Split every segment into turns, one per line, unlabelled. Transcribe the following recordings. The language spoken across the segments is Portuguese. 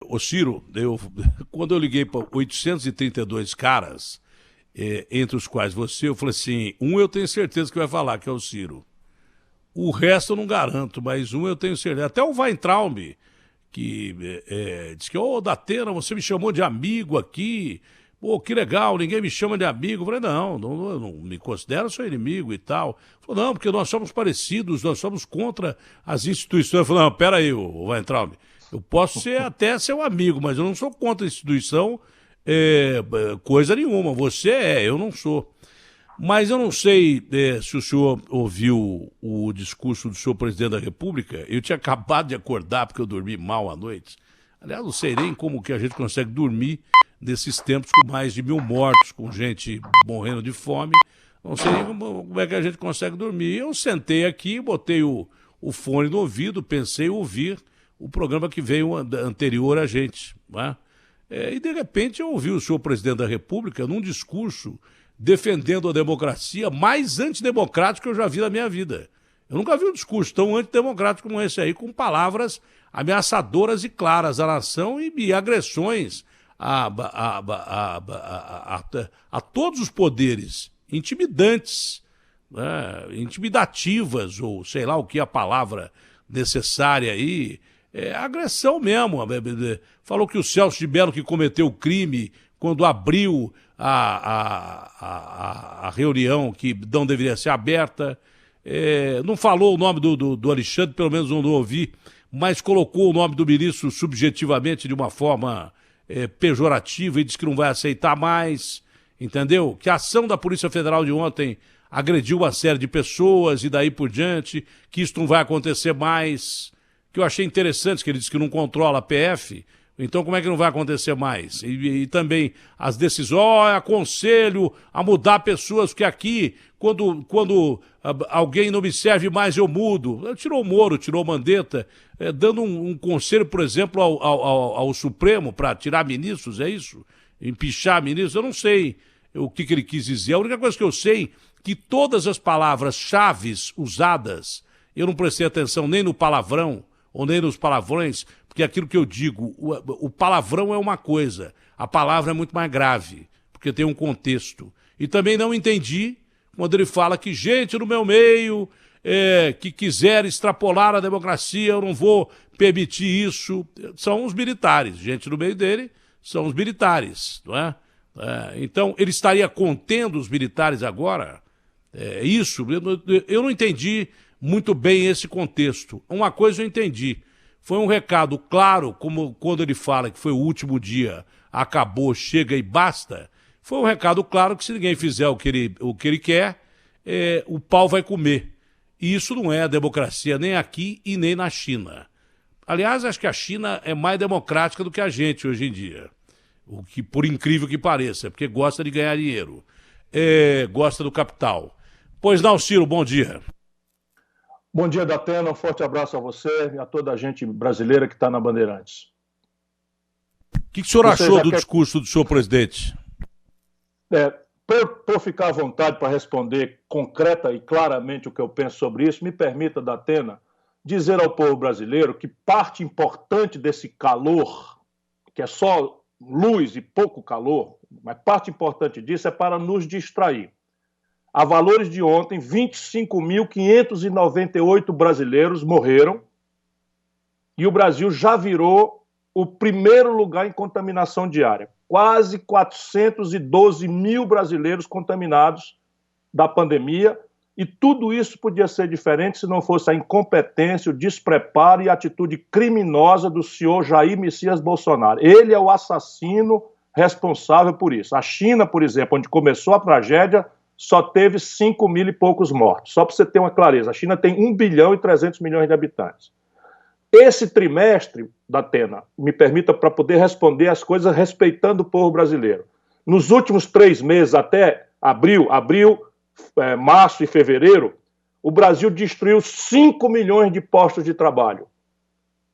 Ô Ciro, quando eu liguei para 832 caras, entre os quais você, eu falei assim, um eu tenho certeza que vai falar, que é o Ciro. O resto eu não garanto, mas um eu tenho certeza. Até o Weintraub, que disse que, Datena, você me chamou de amigo aqui, pô, que legal, ninguém me chama de amigo. Eu falei, não me considero seu inimigo e tal. Ele falou, não, porque nós somos parecidos, nós somos contra as instituições. Eu falei, não, peraí, Weintraub, eu posso até ser um amigo, mas eu não sou contra a instituição coisa nenhuma. Você eu não sou. Mas eu não sei se o senhor ouviu o discurso do senhor presidente da República. Eu tinha acabado de acordar porque eu dormi mal à noite. Aliás, não sei nem como que a gente consegue dormir nesses tempos com mais de 1.000 mortos, com gente morrendo de fome. Não sei nem como é que a gente consegue dormir. Eu sentei aqui, botei o fone no ouvido, pensei em ouvir o programa que veio anterior a gente. Né? E de repente eu ouvi o senhor presidente da República num discurso defendendo a democracia mais antidemocrático que eu já vi na minha vida. Eu nunca vi um discurso tão antidemocrático como esse aí, com palavras ameaçadoras e claras à nação e agressões a todos os poderes, intimidantes, né, intimidativas, ou sei lá o que é a palavra necessária aí, agressão mesmo. Falou que o Celso de Mello que cometeu o crime quando abriu a reunião que não deveria ser aberta, não falou o nome do Alexandre, pelo menos não ouvi, mas colocou o nome do ministro subjetivamente de uma forma pejorativa e disse que não vai aceitar mais, entendeu? Que a ação da Polícia Federal de ontem agrediu uma série de pessoas e daí por diante, que isso não vai acontecer mais, que eu achei interessante, que ele disse que não controla a PF. Então, como é que não vai acontecer mais? E também as decisões, aconselho a mudar pessoas, porque aqui, quando alguém não me serve mais, eu mudo. Tirou o Moro, tirou o Mandetta, dando um conselho, por exemplo, ao Supremo para tirar ministros, é isso? Empichar ministros, eu não sei o que ele quis dizer. A única coisa que eu sei é que todas as palavras-chave usadas, eu não prestei atenção nem no palavrão, ou nem nos palavrões, porque aquilo que eu digo, o palavrão é uma coisa, a palavra é muito mais grave, porque tem um contexto. E também não entendi quando ele fala que gente no meu meio que quiser extrapolar a democracia, eu não vou permitir isso. São os militares, gente no meio dele são os militares, não é? Então, ele estaria contendo os militares agora? Isso, eu não entendi muito bem esse contexto. Uma coisa eu entendi, foi um recado claro, como quando ele fala que foi o último dia, acabou, chega e basta, foi um recado claro que se ninguém fizer o que ele quer, o pau vai comer. E isso não é a democracia nem aqui e nem na China. Aliás, acho que a China é mais democrática do que a gente hoje em dia, o que, por incrível que pareça, porque gosta de ganhar dinheiro, gosta do capital. Pois não, Ciro, bom dia.
Bom dia, Datena. Um forte abraço a você e a toda a gente brasileira que está na Bandeirantes.
O que o senhor achou do discurso do senhor presidente?
Por ficar à vontade para responder concreta e claramente o que eu penso sobre isso, me permita, Datena, dizer ao povo brasileiro que parte importante desse calor, que é só luz e pouco calor, mas parte importante disso é para nos distrair. A valores de ontem, 25.598 brasileiros morreram e o Brasil já virou o primeiro lugar em contaminação diária. Quase 412 mil brasileiros contaminados da pandemia, e tudo isso podia ser diferente se não fosse a incompetência, o despreparo e a atitude criminosa do senhor Jair Messias Bolsonaro. Ele é o assassino responsável por isso. A China, por exemplo, onde começou a tragédia, só teve 5 mil e poucos mortos. Só para você ter uma clareza, a China tem 1 bilhão e 300 milhões de habitantes. Esse trimestre, Datena, me permita para poder responder as coisas respeitando o povo brasileiro. Nos últimos 3 meses, até abril, março e fevereiro, o Brasil destruiu 5 milhões de postos de trabalho.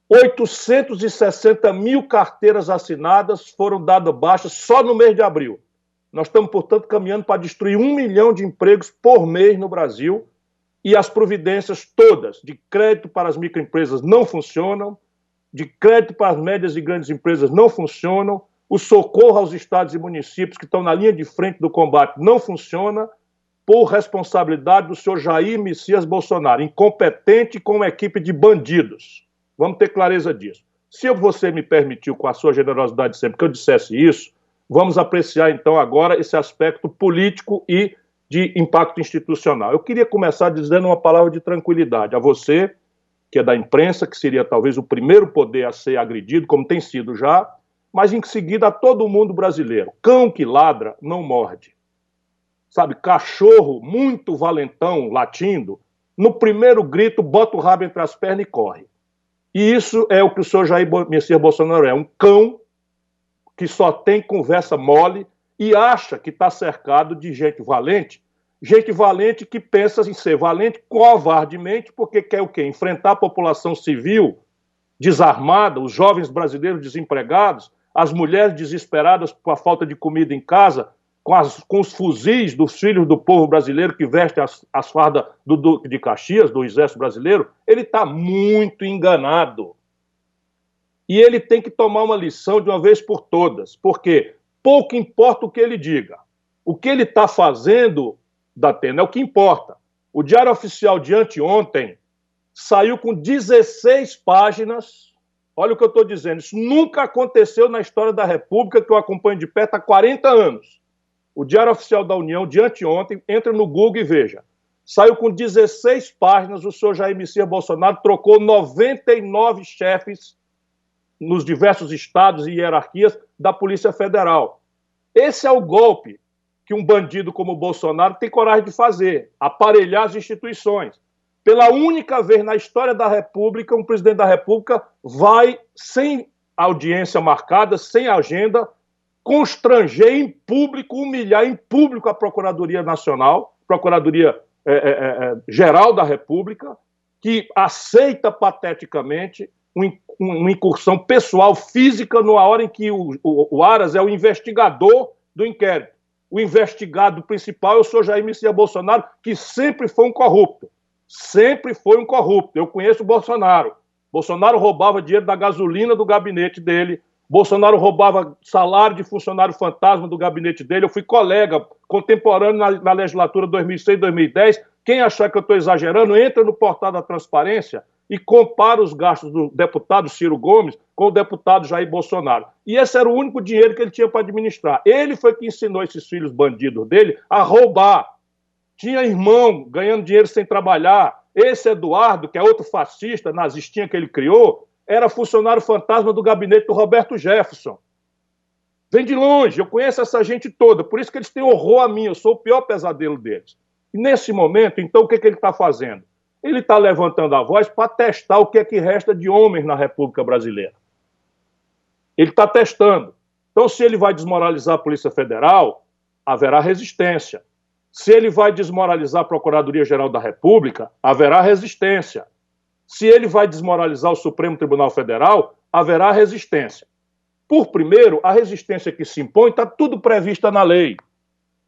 860 mil carteiras assinadas foram dadas baixas só no mês de abril. Nós estamos, portanto, caminhando para destruir 1 milhão de empregos por mês no Brasil, e as providências todas de crédito para as microempresas não funcionam, de crédito para as médias e grandes empresas não funcionam, o socorro aos estados e municípios que estão na linha de frente do combate não funciona, por responsabilidade do senhor Jair Messias Bolsonaro, incompetente com uma equipe de bandidos. Vamos ter clareza disso. Se você me permitiu, com a sua generosidade sempre, que eu dissesse isso, vamos apreciar então agora esse aspecto político e de impacto institucional. Eu queria começar dizendo uma palavra de tranquilidade a você, que é da imprensa, que seria talvez o primeiro poder a ser agredido, como tem sido já, mas em seguida a todo mundo brasileiro. Cão que ladra não morde. Sabe, cachorro muito valentão latindo, no primeiro grito bota o rabo entre as pernas e corre. E isso é o que o senhor Jair Messias Bolsonaro é, um cão que só tem conversa mole e acha que está cercado de gente valente que pensa em ser valente covardemente, porque quer o quê? Enfrentar a população civil desarmada, os jovens brasileiros desempregados, as mulheres desesperadas por a falta de comida em casa, com os fuzis dos filhos do povo brasileiro que vestem as fardas do Duque de Caxias, do Exército Brasileiro. Ele está muito enganado. E ele tem que tomar uma lição de uma vez por todas, porque pouco importa o que ele diga. O que ele está fazendo, Datena, é o que importa. O Diário Oficial de anteontem saiu com 16 páginas. Olha o que eu estou dizendo. Isso nunca aconteceu na história da República, que eu acompanho de perto há 40 anos. O Diário Oficial da União, de anteontem, entra no Google e veja. Saiu com 16 páginas, o senhor Jair Messias Bolsonaro trocou 99 chefes nos diversos estados e hierarquias da Polícia Federal. Esse é o golpe que um bandido como o Bolsonaro tem coragem de fazer, aparelhar as instituições. Pela única vez na história da República, um presidente da República vai, sem audiência marcada, sem agenda, constranger em público, humilhar em público a Procuradoria Nacional, Procuradoria Geral da República, que aceita pateticamente uma incursão pessoal, física, numa hora em que o Aras é o investigador do inquérito. O investigado principal é o senhor Jair Messias Bolsonaro, que sempre foi um corrupto. Sempre foi um corrupto. Eu conheço o Bolsonaro. Bolsonaro roubava dinheiro da gasolina do gabinete dele. Bolsonaro roubava salário de funcionário fantasma do gabinete dele. Eu fui colega contemporâneo na legislatura 2006-2010. Quem achar que eu estou exagerando, entra no portal da transparência e compara os gastos do deputado Ciro Gomes com o deputado Jair Bolsonaro. E esse era o único dinheiro que ele tinha para administrar. Ele foi que ensinou esses filhos bandidos dele a roubar. Tinha irmão ganhando dinheiro sem trabalhar. Esse Eduardo, que é outro fascista, nazistinha que ele criou, era funcionário fantasma do gabinete do Roberto Jefferson. Vem de longe, eu conheço essa gente toda, por isso que eles têm horror a mim, eu sou o pior pesadelo deles. E nesse momento, então, o que ele está fazendo? Ele está levantando a voz para testar o que é que resta de homens na República Brasileira. Ele está testando. Então, se ele vai desmoralizar a Polícia Federal, haverá resistência. Se ele vai desmoralizar a Procuradoria-Geral da República, haverá resistência. Se ele vai desmoralizar o Supremo Tribunal Federal, haverá resistência. Por primeiro, a resistência que se impõe está tudo prevista na lei.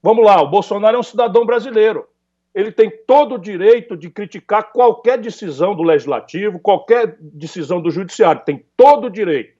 Vamos lá, o Bolsonaro é um cidadão brasileiro. Ele tem todo o direito de criticar qualquer decisão do Legislativo, qualquer decisão do Judiciário. Tem todo o direito,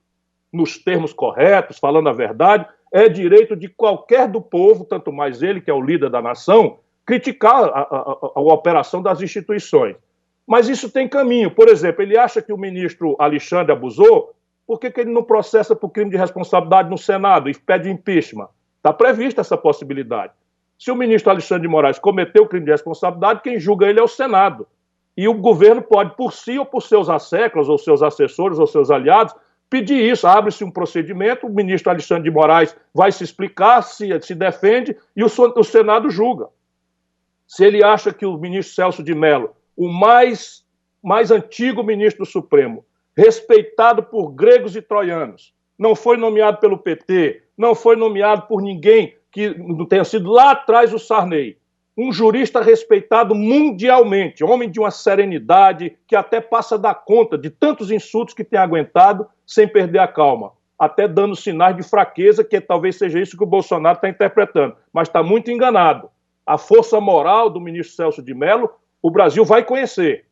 nos termos corretos, falando a verdade. É direito de qualquer do povo, tanto mais ele, que é o líder da nação, criticar a operação das instituições. Mas isso tem caminho. Por exemplo, ele acha que o ministro Alexandre abusou, por que ele não processa por crime de responsabilidade no Senado e pede impeachment? Está prevista essa possibilidade. Se o ministro Alexandre de Moraes cometeu crime de responsabilidade, quem julga ele é o Senado. E o governo pode, por si ou por seus asseclas, ou seus assessores, ou seus aliados, pedir isso. Abre-se um procedimento, o ministro Alexandre de Moraes vai se explicar, se defende, e o Senado julga. Se ele acha que o ministro Celso de Mello, o mais antigo ministro do Supremo, respeitado por gregos e troianos, não foi nomeado pelo PT, não foi nomeado por ninguém que não tenha sido lá atrás o Sarney, um jurista respeitado mundialmente, homem de uma serenidade que até passa a dar conta de tantos insultos que tem aguentado sem perder a calma, até dando sinais de fraqueza, que talvez seja isso que o Bolsonaro está interpretando, mas está muito enganado. A força moral do ministro Celso de Mello, o Brasil vai conhecer.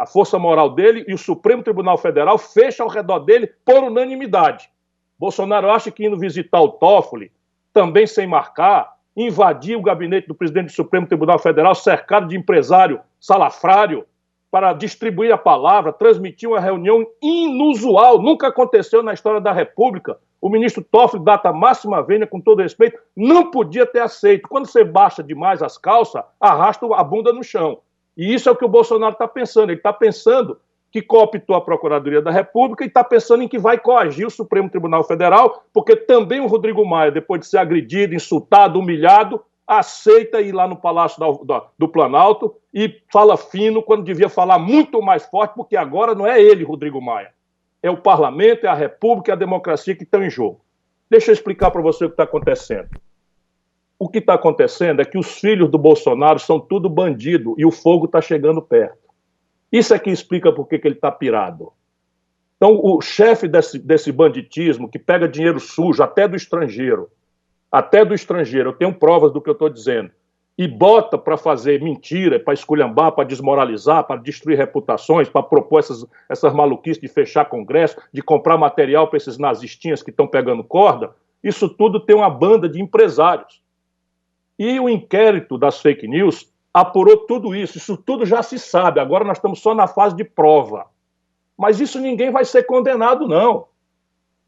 a força moral dele, e o Supremo Tribunal Federal fecha ao redor dele por unanimidade. Bolsonaro acha que indo visitar o Toffoli, também sem marcar, invadir o gabinete do presidente do Supremo Tribunal Federal, cercado de empresário salafrário, para distribuir a palavra, transmitir uma reunião inusual, nunca aconteceu na história da República. O ministro Toffoli, data máxima vênia, com todo respeito, não podia ter aceito. Quando você baixa demais as calças, arrasta a bunda no chão. E isso é o que o Bolsonaro está pensando. Ele está pensando que cooptou a Procuradoria da República e está pensando em que vai coagir o Supremo Tribunal Federal, porque também o Rodrigo Maia, depois de ser agredido, insultado, humilhado, aceita ir lá no Palácio do Planalto e fala fino quando devia falar muito mais forte, porque agora não é ele, Rodrigo Maia. É o parlamento, é a república, é a democracia que estão em jogo. Deixa eu explicar para você o que está acontecendo. O que está acontecendo é que os filhos do Bolsonaro são tudo bandido e o fogo está chegando perto. Isso é que explica por que ele está pirado. Então, o chefe desse banditismo, que pega dinheiro sujo, até do estrangeiro, eu tenho provas do que eu estou dizendo, e bota para fazer mentira, para esculhambar, para desmoralizar, para destruir reputações, para propor essas maluquices de fechar congresso, de comprar material para esses nazistinhas que estão pegando corda, isso tudo tem uma banda de empresários. E o inquérito das fake news apurou tudo isso tudo já se sabe, agora nós estamos só na fase de prova. Mas isso ninguém vai ser condenado, não.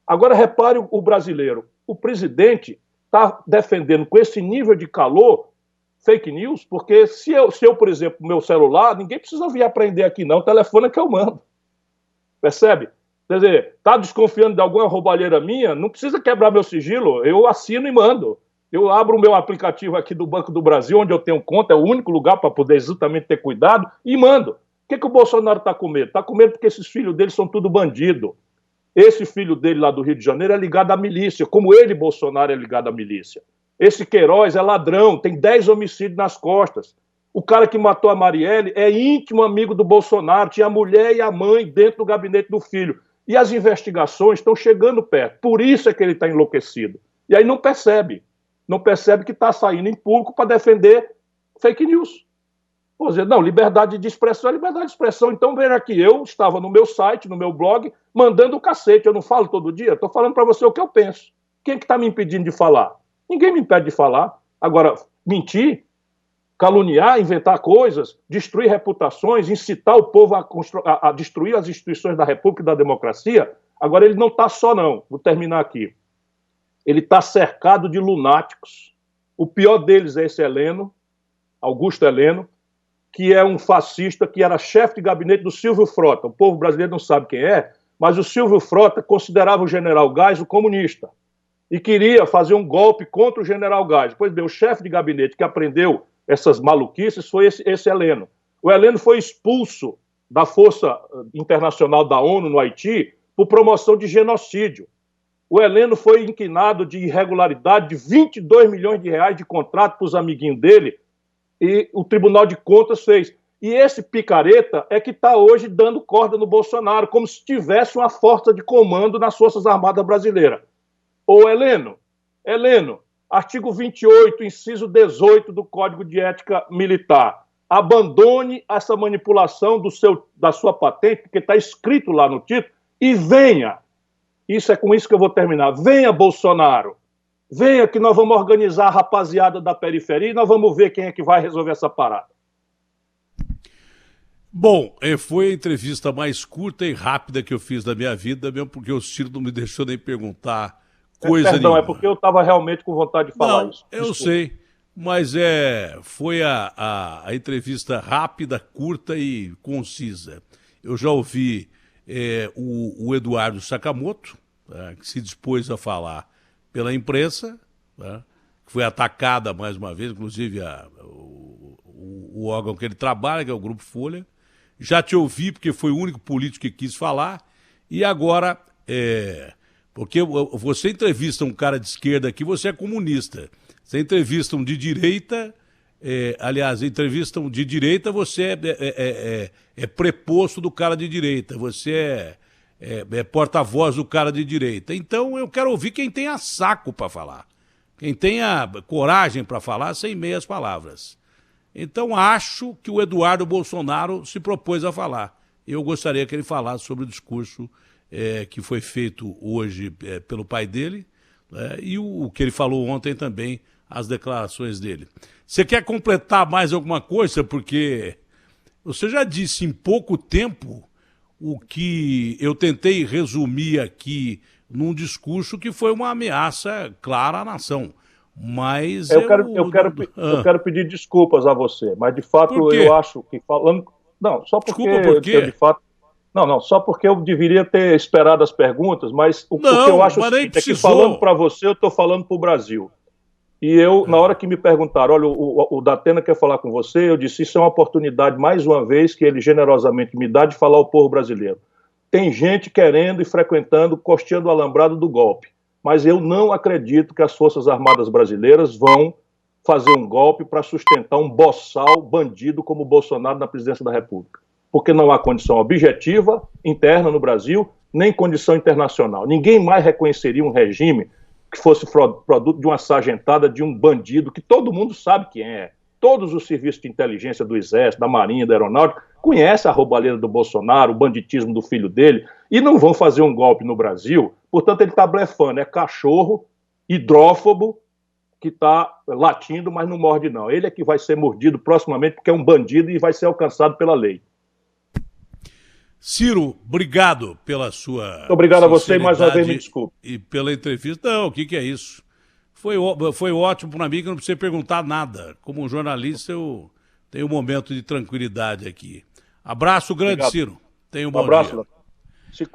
Agora repare o brasileiro, o presidente está defendendo com esse nível de calor fake news, porque se eu, por exemplo, meu celular, ninguém precisa vir aprender aqui não, o telefone é que eu mando. Percebe? Quer dizer, está desconfiando de alguma roubalheira minha, não precisa quebrar meu sigilo, eu assino e mando. Eu abro o meu aplicativo aqui do Banco do Brasil, onde eu tenho conta, é o único lugar para poder exatamente ter cuidado, e mando. O que o Bolsonaro está com medo? Está com medo porque esses filhos dele são tudo bandido. Esse filho dele lá do Rio de Janeiro é ligado à milícia, como ele, Bolsonaro, é ligado à milícia. Esse Queiroz é ladrão, tem 10 homicídios nas costas. O cara que matou a Marielle é íntimo amigo do Bolsonaro, tinha a mulher e a mãe dentro do gabinete do filho. E as investigações estão chegando perto, por isso é que ele está enlouquecido. E aí não percebe que está saindo em público para defender fake news. Vou dizer, não, liberdade de expressão é liberdade de expressão. Então, veja aqui, eu estava no meu site, no meu blog, mandando o cacete. Eu não falo todo dia, estou falando para você o que eu penso. Quem é que está me impedindo de falar? Ninguém me impede de falar. Agora, mentir, caluniar, inventar coisas, destruir reputações, incitar o povo a destruir as instituições da República e da democracia, agora ele não está só, não. Vou terminar aqui. Ele está cercado de lunáticos. O pior deles é esse Heleno, Augusto Heleno, que é um fascista, que era chefe de gabinete do Silvio Frota. O povo brasileiro não sabe quem é, mas o Silvio Frota considerava o general Geis o comunista e queria fazer um golpe contra o general Geis. Pois bem, o chefe de gabinete que aprendeu essas maluquices foi esse Heleno. O Heleno foi expulso da Força Internacional da ONU no Haiti por promoção de genocídio. O Heleno foi inquinado de irregularidade de 22 milhões de reais de contrato para os amiguinhos dele, e o Tribunal de Contas fez. E esse picareta é que está hoje dando corda no Bolsonaro, como se tivesse uma força de comando nas Forças Armadas Brasileiras. Ô Heleno, artigo 28, inciso 18 do Código de Ética Militar. Abandone essa manipulação da sua patente, porque está escrito lá no título, e venha. Isso é com isso que eu vou terminar. Venha, Bolsonaro. Venha que nós vamos organizar a rapaziada da periferia e nós vamos ver quem é que vai resolver essa parada.
Bom, foi a entrevista mais curta e rápida que eu fiz da minha vida, mesmo porque o Ciro não me deixou nem perguntar coisa nenhuma.
É porque eu estava realmente com vontade de falar isso.
Desculpa. Eu sei, mas foi a entrevista rápida, curta e concisa. Eu já ouvi o Eduardo Sakamoto, que se dispôs a falar pela imprensa, que foi atacada mais uma vez, inclusive o órgão que ele trabalha, que é o Grupo Folha. Já te ouvi, porque foi o único político que quis falar, e agora, porque você entrevista um cara de esquerda aqui, você é comunista. Você entrevista um de direita, entrevistam de direita, você é preposto do cara de direita, você é porta-voz do cara de direita. Então eu quero ouvir quem tenha saco para falar, quem tenha coragem para falar sem meias palavras. Então acho que o Eduardo Bolsonaro se propôs a falar. eu gostaria que ele falasse sobre o discurso que foi feito hoje pelo pai dele, né, e o que ele falou ontem também, as declarações dele. Você quer completar mais alguma coisa? Porque você já disse em pouco tempo o que eu tentei resumir aqui num discurso que foi uma ameaça clara à nação. Mas
eu quero pedir desculpas a você, mas de fato eu acho que falando... Não, só porque
desculpa por quê?
eu, de fato... Não, só porque eu deveria ter esperado as perguntas, mas o que eu acho é que falando para você, eu estou falando para o Brasil. E eu, na hora que me perguntaram, olha, o Datena quer falar com você, eu disse, isso é uma oportunidade, mais uma vez, que ele generosamente me dá de falar ao povo brasileiro. Tem gente querendo e frequentando, costeando o alambrado do golpe, mas eu não acredito que as Forças Armadas brasileiras vão fazer um golpe para sustentar um boçal bandido como o Bolsonaro na presidência da República. Porque não há condição objetiva interna no Brasil, nem condição internacional. Ninguém mais reconheceria um regime que fosse produto de uma sargentada, de um bandido, que todo mundo sabe quem é. Todos os serviços de inteligência do Exército, da Marinha, da Aeronáutica, conhecem a roubalheira do Bolsonaro, o banditismo do filho dele, e não vão fazer um golpe no Brasil. Portanto, ele está blefando, é cachorro hidrófobo que está latindo, mas não morde não. Ele é que vai ser mordido proximamente, porque é um bandido e vai ser alcançado pela lei.
Ciro, obrigado pela sua
Muito obrigado a você e mais uma vez me desculpe.
E pela entrevista. Não, o que é isso? Foi ótimo para mim que eu não precisei perguntar nada. Como jornalista, eu tenho um momento de tranquilidade aqui. Abraço grande, obrigado. Ciro. Tenha um bom dia.